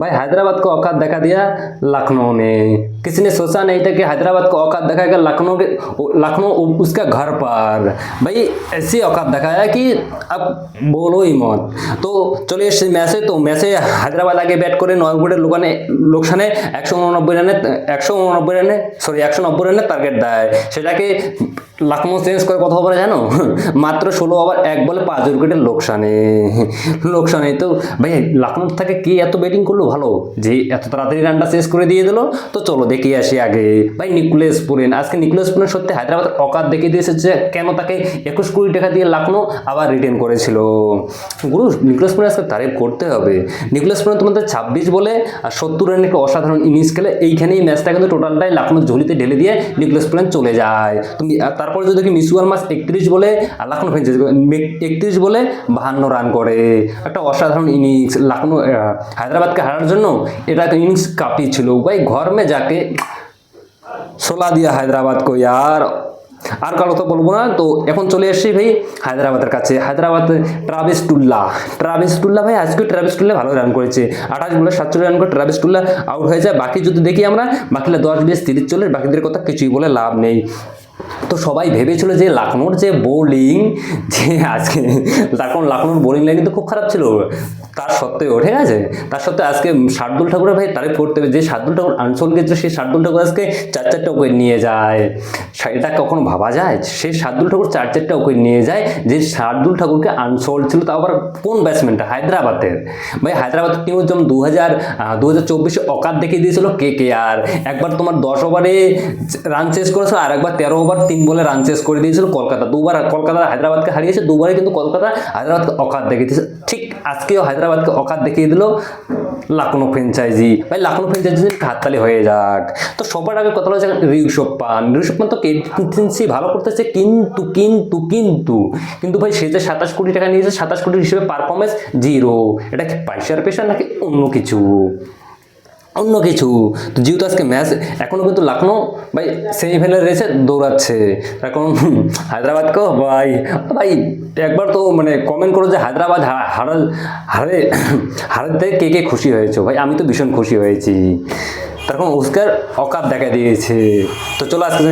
भाई हैदराबाद को औकात दिखा दिया लखनऊ ने। किसी ने सोचा नहीं था कि हैदराबाद को औकात दिखाएगा लखनऊ उसका घर पर। भाई ऐसी औकात दिखाया कि अब बोलो ही मत। तो चलिए इस मैचे हैदराबाद आगे ব্যাট করে 9 উইকেটের লোকসানে 189 রানের টার্গেট দেয়। সেটাকে লখনউ চেঞ্জ করে কথা বলে জানো, মাত্র 16 ওভার 1 বলে 5 উইকেটের লোকসানে। তো ভাই লখনউ থেকে কি এত ব্যাটিং করলো ভালো যে এত তাড়াতাড়ি রানটা শেষ করে দিয়ে দিল। তো চলো দেখে আসি আগে ভাই নিকোলাস পুরেন। আজকে নিকোলাস পুরেন সত্যি হায়দ্রাবাদের অকাত দেখিয়ে দিয়েছে যে কেন তাকে 21 কোটি টাকা দিয়ে লখনউ আবার রিটেন করেছিল। গুরু নিকোলাস পুরেন আজকে তারিফ করতে হবে। নিকোলাস পুরেন তোমাদের 26 বলে আর 70 রানের একটা অসাধারণ ইনিংস খেলে এইখানেই ম্যাচটা কিন্তু টোটালটাই লখনউ ঝুলিতে ঢেলে দিয়ে নিকোলাস পুরেন চলে যায়। তুমি তারপরে যদি দেখি মিসুয়াল মাস 31 বলে আর লখনউ ফেঞ্চেস 31 বলে 52 রান করে। একটা অসাধারণ ইনিংস লখনউ হায়দ্রাবাদকে হারার জন্য এটা একটা ইনিংস কাপি ছিল ভাই। ঘর में जाके सोला दिया हैदराबाद को यार। আর কারো তো বলবো না। তো এখন চলে আসছি ভাই হায়দ্রাবাদের কাছে। হায়দ্রাবাদ ট্রাভিস টুল্লা ভাই আজকে ট্রাভিস টুল্লা ভালো রান করেছে। 28 বলে 47 রান করে ট্রাভিস টুল্লা আউট হয়ে যায়। বাকি যদি দেখি আমরা বাকিরা 10 20 30 40 বাকিদের কথা কিছুই বলে লাভ নেই। তো সবাই ভেবেছিল যে লখনউর যে বোলিং যে আজকে তখন লখনউর বোলিং লাইন কিন্তু খুব খারাপ ছিল। তার সত্ত্বেও ঠিক আছে, তার সত্ত্বেও আজকে শার্দুল ঠাকুরের ভাই তারিফ করতে হবে যে শার্দুল ঠাকুর আনসোল গেছিল, সেই শার্দুল ঠাকুর আজকে 4-4টা উইকেট নিয়ে যায়। এটা কখনো ভাবা যায়? সেই শার্দুল ঠাকুর 4-4টা উইকেট নিয়ে যায়। যে শার্দুল ঠাকুরকে আনসোল ছিল, তাও আবার কোন ব্যাটসম্যানটা হায়দ্রাবাদের। ভাই হায়দ্রাবাদ টিমের যেমন 2024 অকাত দেখিয়ে দিয়েছিল KKR। একবার তোমার 10 ওভারে রান চেস করেছিল, আর একবার 13 ওভার 3 বলে রান চেস করে দিয়েছিল কলকাতা। দুবার কলকাতা হায়দ্রাবাদকে হারিয়েছে, দুবারই কিন্তু কলকাতা হায়দ্রাবাদকে অকাত দেখিয়ে দিয়েছে। ঠিক আজকেও হায়দ্রাবাদকে অকাত দেখিয়ে দিল লখনউ ফ্র্যাঞ্চাইজি। ভাই লখনউ ফ্র্যাঞ্চাইজি হাততালি হয়ে যাক। তো সবার আগে কথা হচ্ছে ঋষভ পান তো ক্যাপ্টেন্সি ভালো করতেছে, কিন্তু ভাই সে যে 27 কোটি টাকা নিয়েছে, 27 কোটি হিসেবে পারফরমেন্স 0। এটা কি পয়সার পেশা নাকি অন্য কিছু? তো যেহেতু আজকে ম্যাচ এখনো কিন্তু লখনউ ভাই সেমিফাইনাল রেসে দৌড়াচ্ছে। এখন হায়দ্রাবাদকেও ভাই একবার তো মানে কমেন্ট করো যে হায়দ্রাবাদ হারাতে কে খুশি হয়েছো। ভাই আমি তো ভীষণ খুশি হয়েছি। তখন উস্কার অকাত দেখা দিয়েছে। তো চলো আজকে